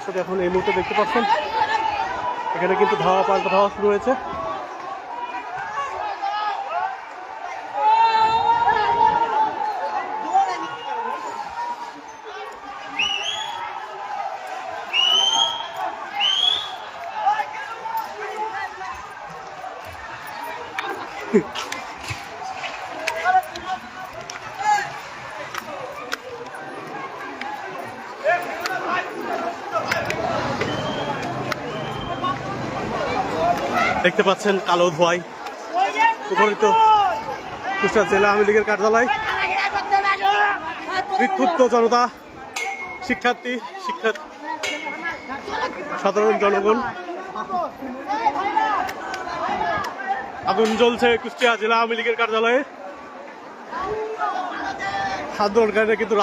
দর্শক এখন এই মুহূর্তে দেখতে পাচ্ছেন এখানে কিন্তু ধাওয়া পাল্টা ধাওয়া শুরু হয়েছে। দেখতে পাচ্ছেন কালো ধোঁয়ায় মুখরিত কুষ্টিয়া জেলা আওয়ামী লীগের কার্যালয়। বিক্ষুব্ধ জনতা, শিক্ষার্থী, সাধারণ জনগণ। আগুন জ্বলছে কুষ্টিয়া জেলা আওয়ামী লীগের কার্যালয়ে। আন্দোলনকারীরা কিন্তু